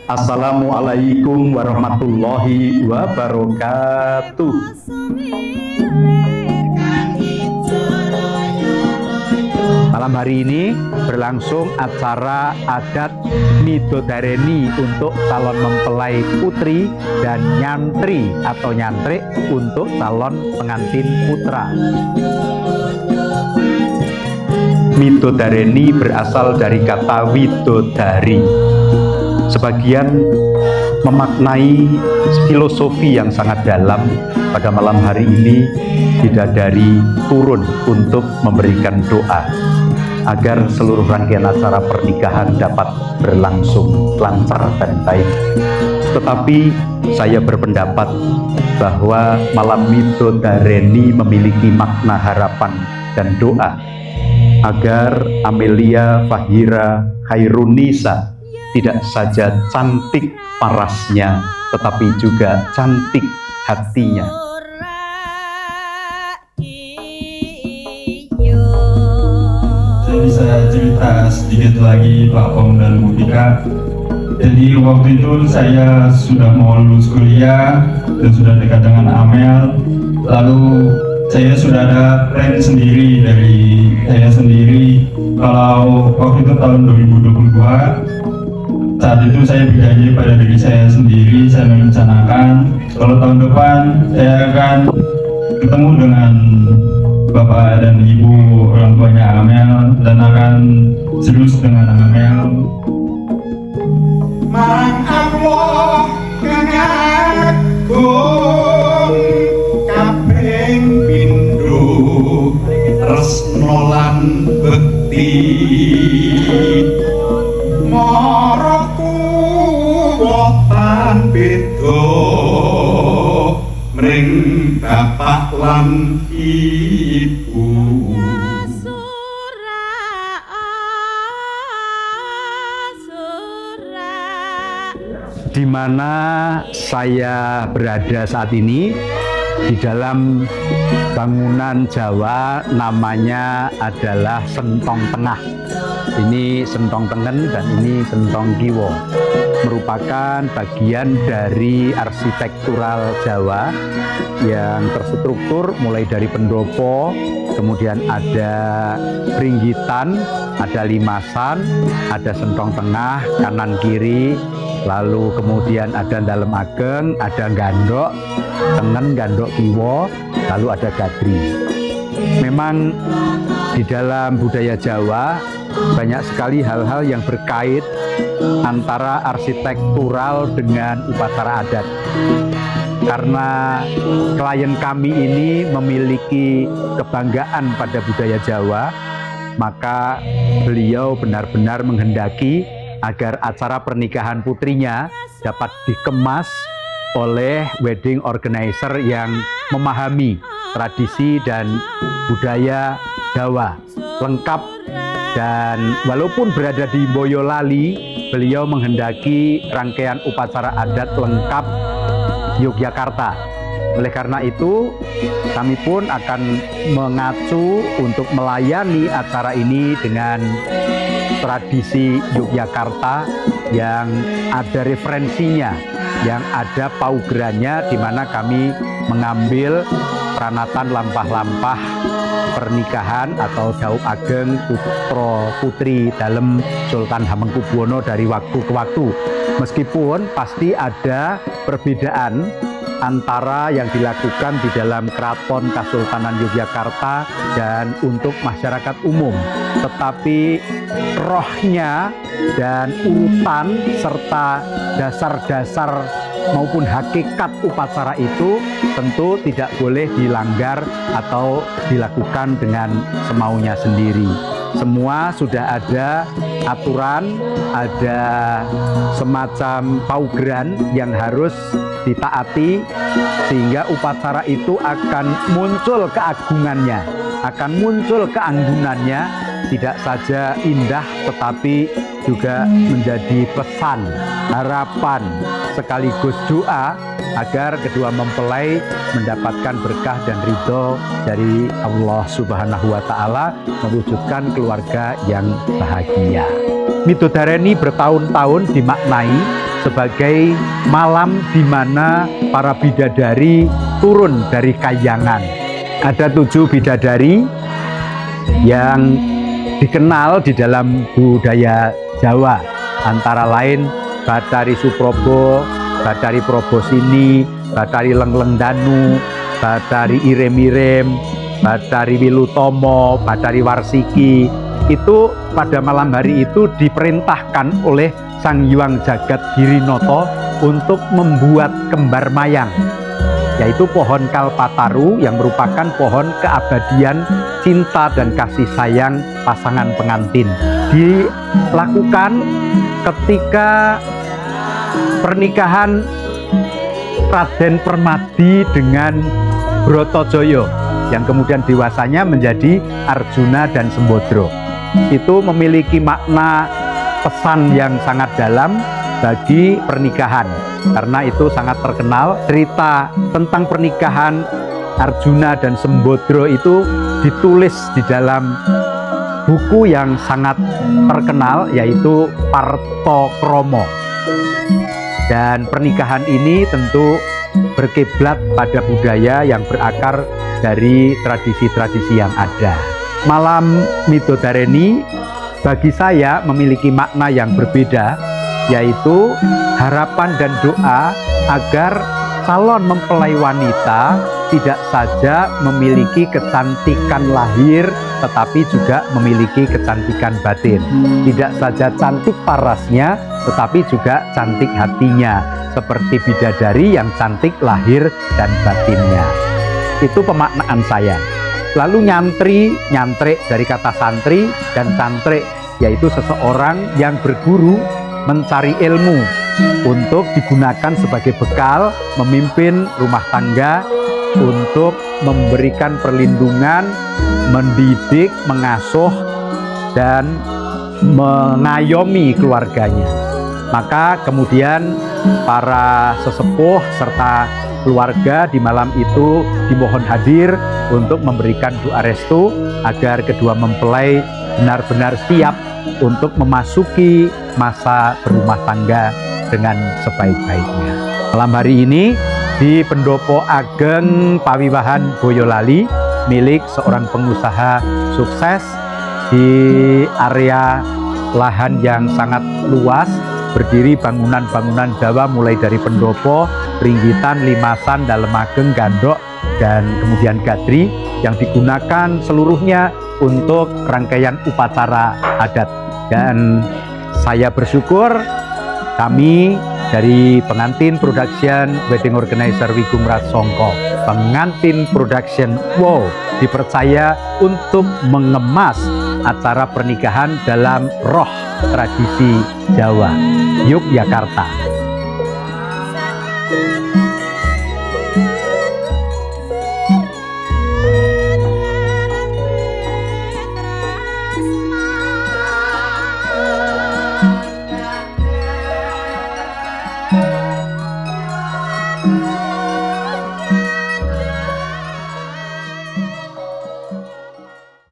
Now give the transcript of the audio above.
Assalamualaikum warahmatullahi wabarakatuh. Malam hari ini berlangsung acara adat midodareni untuk calon mempelai putri dan nyantri atau nyantrik untuk calon pengantin putra. Midodareni berasal dari kata widodari. Sebagian memaknai filosofi yang sangat dalam. Pada malam hari ini bidadari turun untuk memberikan doa agar seluruh rangkaian acara pernikahan dapat berlangsung lancar dan baik. Tetapi saya berpendapat bahwa malam midodareni memiliki makna harapan dan doa agar Amelia Fahira Khairunisa tidak saja cantik parasnya, tetapi juga cantik hatinya. Saya bisa cerita sedikit lagi Pak Pom dan Bu Tika. Jadi waktu itu saya sudah mau lulus kuliah dan sudah dekat dengan Amel. Lalu saya sudah ada plan sendiri dari saya sendiri. Kalau waktu itu tahun 2022, saat itu saya berjanji pada diri saya sendiri, saya merencanakan kalau tahun depan saya akan ketemu dengan Bapak dan Ibu orang tuanya Amel dan akan serius dengan Amel. Marang Allah kangagung kaping pindho tresno lan bekti maraku wotan beda mring bapak lan ibu. Di mana saya berada saat ini, di dalam bangunan Jawa namanya adalah Sentong Tengah. Ini Sentong Tengen dan ini Sentong Kiwo, merupakan bagian dari arsitektural Jawa yang terstruktur mulai dari pendopo, kemudian ada ringgitan, ada limasan, ada Sentong Tengah, kanan kiri, lalu kemudian ada Dalem Ageng, ada Gandok Tengen, Gandok Kiwo, lalu ada Gadri. Memang di dalam budaya Jawa banyak sekali hal-hal yang berkait antara arsitektural dengan upacara adat. Karena klien kami ini memiliki kebanggaan pada budaya Jawa, maka beliau benar-benar menghendaki agar acara pernikahan putrinya dapat dikemas oleh wedding organizer yang memahami tradisi dan budaya Jawa lengkap. Dan walaupun berada di Boyolali, beliau menghendaki rangkaian upacara adat lengkap Yogyakarta. Oleh karena itu, kami pun akan mengacu untuk melayani acara ini dengan tradisi Yogyakarta yang ada referensinya, yang ada paugerannya, di mana kami mengambil peranatan lampah-lampah pernikahan atau Daup Ageng putra putri Dalem Sultan Hamengkubuwono dari waktu ke waktu. Meskipun pasti ada perbedaan antara yang dilakukan di dalam Keraton Kasultanan Yogyakarta dan untuk masyarakat umum, tetapi rohnya dan urutan serta dasar-dasar maupun hakikat upacara itu tentu tidak boleh dilanggar atau dilakukan dengan semaunya sendiri. Semua sudah ada aturan, ada semacam paugeran yang harus ditaati, sehingga upacara itu akan muncul keagungannya, akan muncul keanggunannya, tidak saja indah tetapi juga menjadi pesan, harapan, sekaligus doa agar kedua mempelai mendapatkan berkah dan ridho dari Allah Subhanahu wa Ta'ala, mewujudkan keluarga yang bahagia. Midodareni bertahun-tahun dimaknai sebagai malam di mana para bidadari turun dari kahyangan. Ada 7 bidadari yang dikenal di dalam budaya Jawa, antara lain Bathari Suprobo, Bathari Probosini, Bathari Lengleng Danu, Bathari Irem-Irem, Bathari Wilutomo, Bathari Warsiki. Itu pada malam hari itu diperintahkan oleh Sang Hyang Jagat Girinoto untuk membuat kembar mayang, yaitu pohon kalpataru yang merupakan pohon keabadian cinta dan kasih sayang pasangan pengantin. Dilakukan ketika pernikahan Raden Permadi dengan Brotojoyo yang kemudian dewasanya menjadi Arjuna dan Sembodro. Itu memiliki makna pesan yang sangat dalam bagi pernikahan, karena itu sangat terkenal. Cerita tentang pernikahan Arjuna dan Sembodro itu ditulis di dalam buku yang sangat terkenal, yaitu Partokromo. Dan pernikahan ini tentu berkiblat pada budaya yang berakar dari tradisi-tradisi yang ada. Malam Midodareni bagi saya memiliki makna yang berbeda, yaitu harapan dan doa agar calon mempelai wanita tidak saja memiliki kecantikan lahir, tetapi juga memiliki kecantikan batin. Tidak saja cantik parasnya, tetapi juga cantik hatinya, seperti bidadari yang cantik lahir dan batinnya. Itu pemaknaan saya. Lalu nyantrik dari kata santri dan cantrik, yaitu seseorang yang berguru mencari ilmu untuk digunakan sebagai bekal memimpin rumah tangga, untuk memberikan perlindungan, mendidik, mengasuh, dan mengayomi keluarganya. Maka kemudian para sesepuh serta keluarga di malam itu dimohon hadir untuk memberikan doa restu agar kedua mempelai benar-benar siap untuk memasuki masa berumah tangga dengan sebaik-baiknya. Malam hari ini di Pendopo Ageng Pawiwahan Boyolali, milik seorang pengusaha sukses di area lahan yang sangat luas, berdiri bangunan-bangunan Jawa mulai dari Pendopo, Pringgitan, Limasan, Dalem Ageng, Gandok, dan kemudian Gadri, yang digunakan seluruhnya untuk rangkaian upacara adat. Dan saya bersyukur kami dari Pengantin Production Wedding Organizer Wigung Ratsongko, Pengantin Production Wow, dipercaya untuk mengemas acara pernikahan dalam roh tradisi Jawa, Yogyakarta.